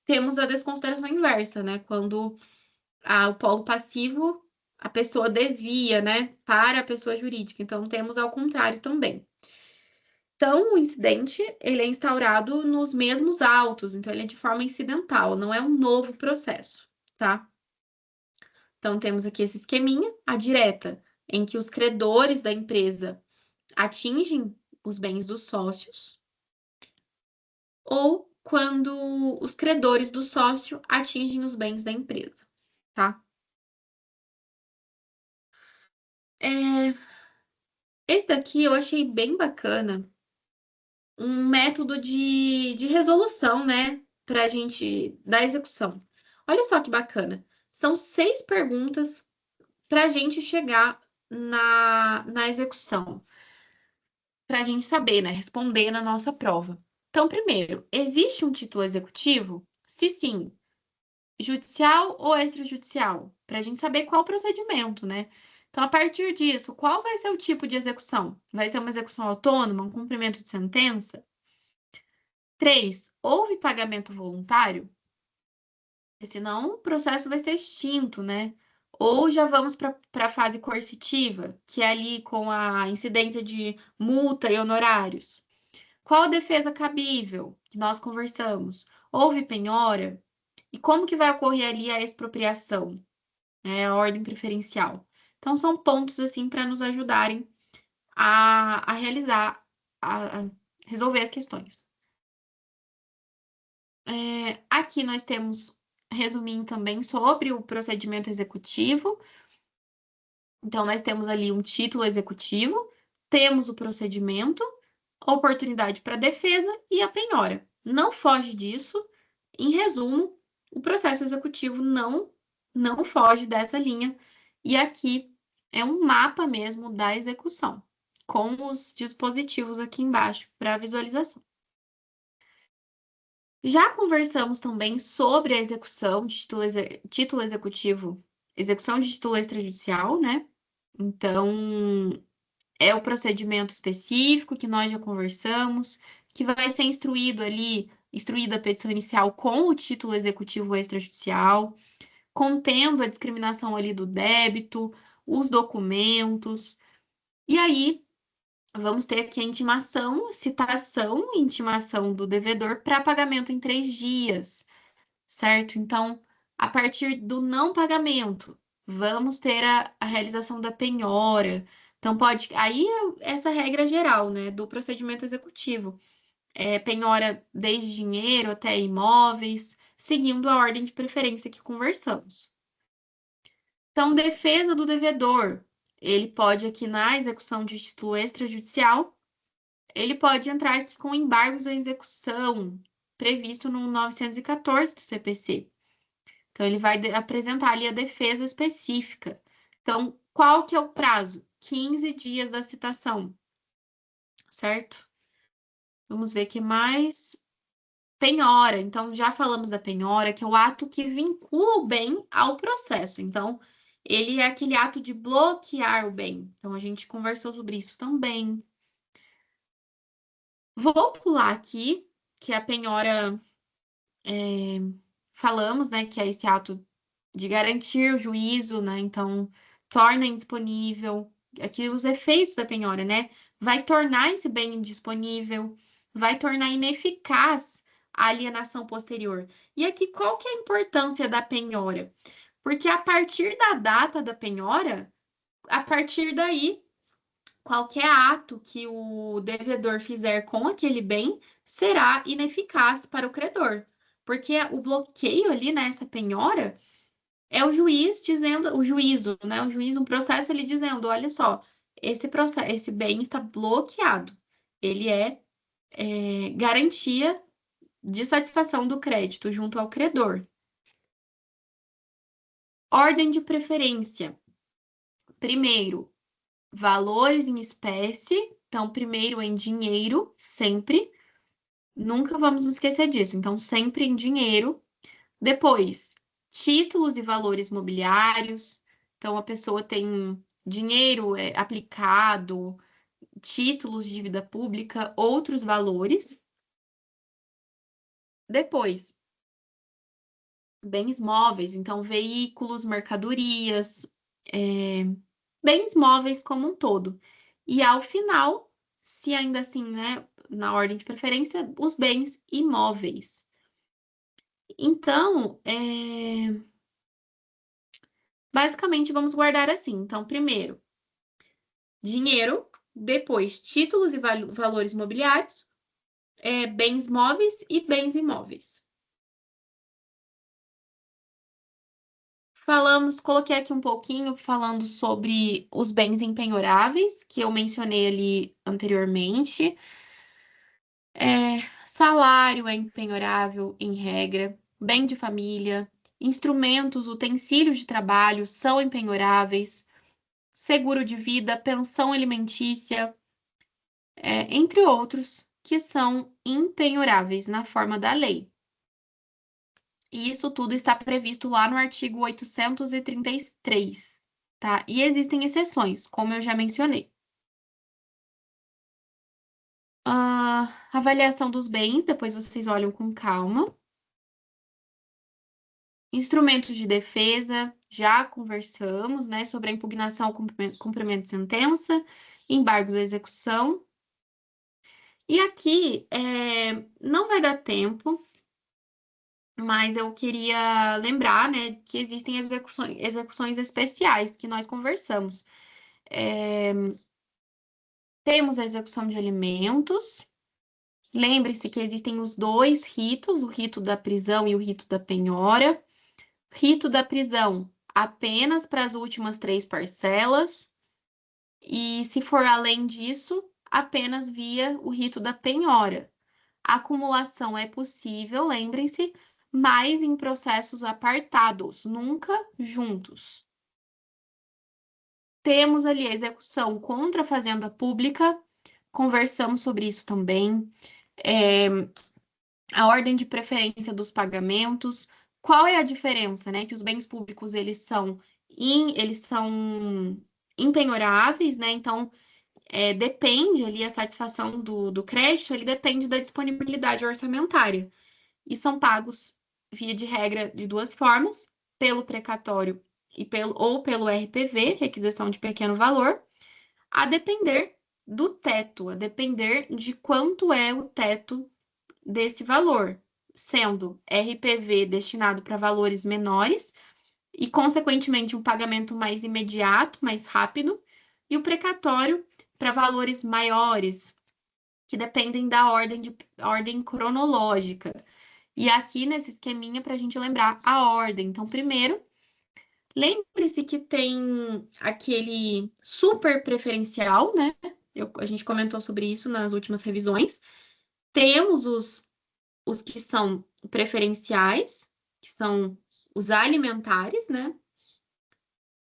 temos a desconsideração inversa, né? Quando o polo passivo, a pessoa desvia, né, para a pessoa jurídica. Então, temos ao contrário também. Então, o incidente, ele é instaurado nos mesmos autos, então ele é de forma incidental, não é um novo processo, tá? Então, temos aqui esse esqueminha, a direta, em que os credores da empresa atingem os bens dos sócios, ou quando os credores do sócio atingem os bens da empresa, tá? Esse daqui eu achei bem bacana, um método de resolução, né, para a gente, da execução. Olha só que bacana. São 6 perguntas para a gente chegar na execução, para a gente saber, né, responder na nossa prova. Então, primeiro, existe um título executivo? Se sim, judicial ou extrajudicial? Para a gente saber qual o procedimento, né? Então, a partir disso, qual vai ser o tipo de execução? Vai ser uma execução autônoma, um cumprimento de sentença? 3, houve pagamento voluntário? Porque senão o processo vai ser extinto, né? Ou já vamos para a fase coercitiva, que é ali com a incidência de multa e honorários. Qual a defesa cabível que nós conversamos? Houve penhora? E como que vai ocorrer ali a expropriação, né? A ordem preferencial. Então, são pontos assim para nos ajudarem a realizar, a resolver as questões. Aqui nós temos, resumindo também, sobre o procedimento executivo. Então, nós temos ali um título executivo, temos o procedimento, oportunidade para defesa e a penhora. Não foge disso. Em resumo, o processo executivo não foge dessa linha. E aqui é um mapa mesmo da execução, com os dispositivos aqui embaixo para visualização. Já conversamos também sobre a execução de título executivo, execução de título extrajudicial, né? Então, é o procedimento específico que nós já conversamos, que vai ser instruída a petição inicial com o título executivo extrajudicial, contendo a discriminação ali do débito, os documentos. E aí, vamos ter aqui a intimação, citação e intimação do devedor para pagamento em 3 dias, certo? Então, a partir do não pagamento, vamos ter a realização da penhora. Então, pode. Aí, essa regra geral, né, do procedimento executivo. Penhora desde dinheiro até imóveis, seguindo a ordem de preferência que conversamos. Então, defesa do devedor. Ele pode, aqui na execução de título extrajudicial, ele pode entrar aqui com embargos à execução, previsto no 914 do CPC. Então, ele vai apresentar ali a defesa específica. Então, qual que é o prazo? 15 dias da citação, certo? Vamos ver que mais. Penhora. Então, já falamos da penhora, que é o ato que vincula o bem ao processo. Então, ele é aquele ato de bloquear o bem. Então, a gente conversou sobre isso também. Vou pular aqui, que a penhora, falamos, né, que é esse ato de garantir o juízo, né? Então, torna indisponível. Aqui os efeitos da penhora, né? Vai tornar esse bem indisponível, vai tornar ineficaz a alienação posterior. E aqui, qual que é a importância da penhora? Porque a partir da data da penhora, a partir daí, qualquer ato que o devedor fizer com aquele bem será ineficaz para o credor. Porque o bloqueio ali, nessa penhora, é o juiz dizendo, o juízo, né? O juiz, um processo, ele dizendo, olha só, esse processo, esse bem está bloqueado. Ele é garantia de satisfação do crédito junto ao credor. Ordem de preferência. Primeiro, valores em espécie. Então, primeiro em dinheiro, sempre. Nunca vamos nos esquecer disso. Então, sempre em dinheiro. Depois, títulos e valores mobiliários. Então, a pessoa tem dinheiro aplicado, títulos de dívida pública, outros valores. Depois, bens móveis, então, veículos, mercadorias, bens móveis como um todo. E ao final, se ainda assim, né, na ordem de preferência, os bens imóveis. Então, basicamente, vamos guardar assim. Então, primeiro, dinheiro, depois, títulos e valores mobiliários, bens móveis e bens imóveis. Coloquei aqui um pouquinho falando sobre os bens impenhoráveis, que eu mencionei ali anteriormente. Salário é impenhorável, em regra, bem de família, instrumentos, utensílios de trabalho são impenhoráveis, seguro de vida, pensão alimentícia, entre outros, que são impenhoráveis na forma da lei. E isso tudo está previsto lá no artigo 833, tá? E existem exceções, como eu já mencionei. Avaliação dos bens, depois vocês olham com calma. Instrumentos de defesa, já conversamos, né, sobre a impugnação ao cumprimento de sentença, embargos à execução. E aqui, não vai dar tempo, mas eu queria lembrar, né, que existem execuções especiais que nós conversamos. Temos a execução de alimentos. Lembre-se que existem os dois ritos, o rito da prisão e o rito da penhora. Rito da prisão apenas para as últimas 3 parcelas. E se for além disso, apenas via o rito da penhora. A acumulação é possível, lembrem-se, mas em processos apartados, nunca juntos. Temos ali a execução contra a fazenda pública, conversamos sobre isso também. A ordem de preferência dos pagamentos. Qual é a diferença, né? Que os bens públicos, eles são impenhoráveis, né? Então, depende ali a satisfação do crédito, ele depende da disponibilidade orçamentária. E são pagos, via de regra, de 2 formas, pelo precatório ou pelo RPV, requisição de pequeno valor, a depender do teto, a depender de quanto é o teto desse valor, sendo RPV destinado para valores menores e, consequentemente, um pagamento mais imediato, mais rápido, e o precatório para valores maiores, que dependem da ordem cronológica. E aqui nesse esqueminha, para a gente lembrar a ordem. Então, primeiro, lembre-se que tem aquele super preferencial, né? A gente comentou sobre isso nas últimas revisões. Temos os que são preferenciais, que são os alimentares, né?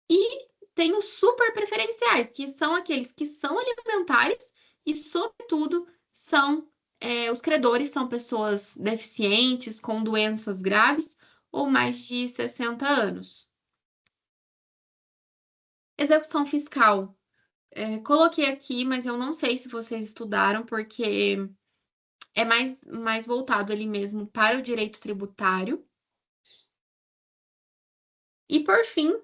E tem os super preferenciais, que são aqueles que são alimentares e, sobretudo, são os credores são pessoas deficientes, com doenças graves ou mais de 60 anos. Execução fiscal. Coloquei aqui, mas eu não sei se vocês estudaram, porque é mais voltado ali mesmo para o direito tributário. E, por fim,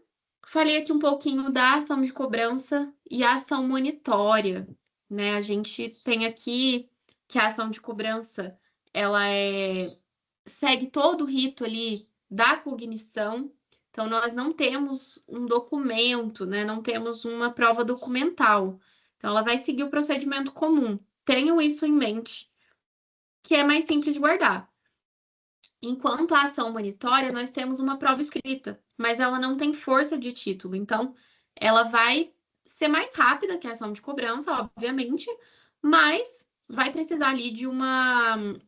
falei aqui um pouquinho da ação de cobrança e a ação monitória, né? A gente tem aqui que a ação de cobrança, ela segue todo o rito ali da cognição. Então, nós não temos um documento, né? Não temos uma prova documental. Então, ela vai seguir o procedimento comum. Tenham isso em mente, que é mais simples de guardar. Enquanto a ação monitória, nós temos uma prova escrita, mas ela não tem força de título. Então, ela vai ser mais rápida que a ação de cobrança, obviamente, mas vai precisar ali de uma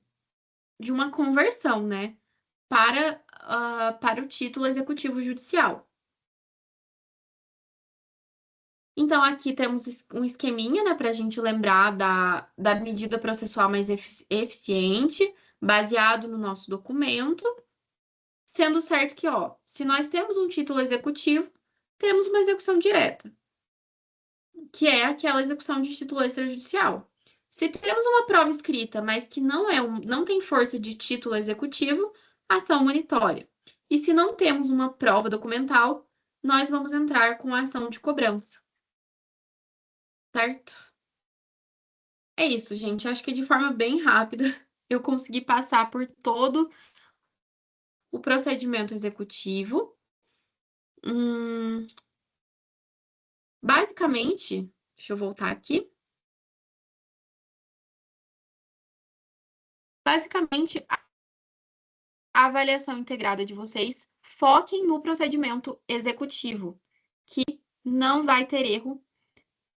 conversão, né? Para o título executivo judicial. Então, aqui temos um esqueminha, né, para a gente lembrar da medida processual mais eficiente, baseado no nosso documento. Sendo certo que, ó, se nós temos um título executivo, temos uma execução direta, que é aquela execução de título extrajudicial. Se temos uma prova escrita, mas que não tem força de título executivo, ação monitória. E se não temos uma prova documental, nós vamos entrar com a ação de cobrança. Certo? É isso, gente. Acho que de forma bem rápida eu consegui passar por todo o procedimento executivo. Basicamente, deixa eu voltar aqui. Basicamente, a avaliação integrada de vocês, foquem no procedimento executivo, que não vai ter erro.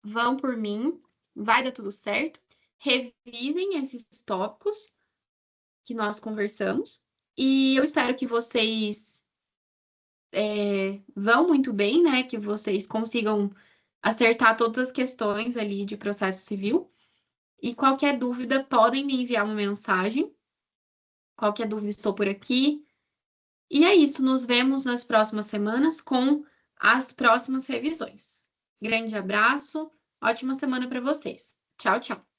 Vão por mim, vai dar tudo certo. Revisem esses tópicos que nós conversamos e eu espero que vocês vão muito bem, né? Que vocês consigam acertar todas as questões ali de processo civil. E qualquer dúvida, podem me enviar uma mensagem. Qualquer dúvida, estou por aqui. E é isso, nos vemos nas próximas semanas com as próximas revisões. Grande abraço, ótima semana para vocês. Tchau, tchau.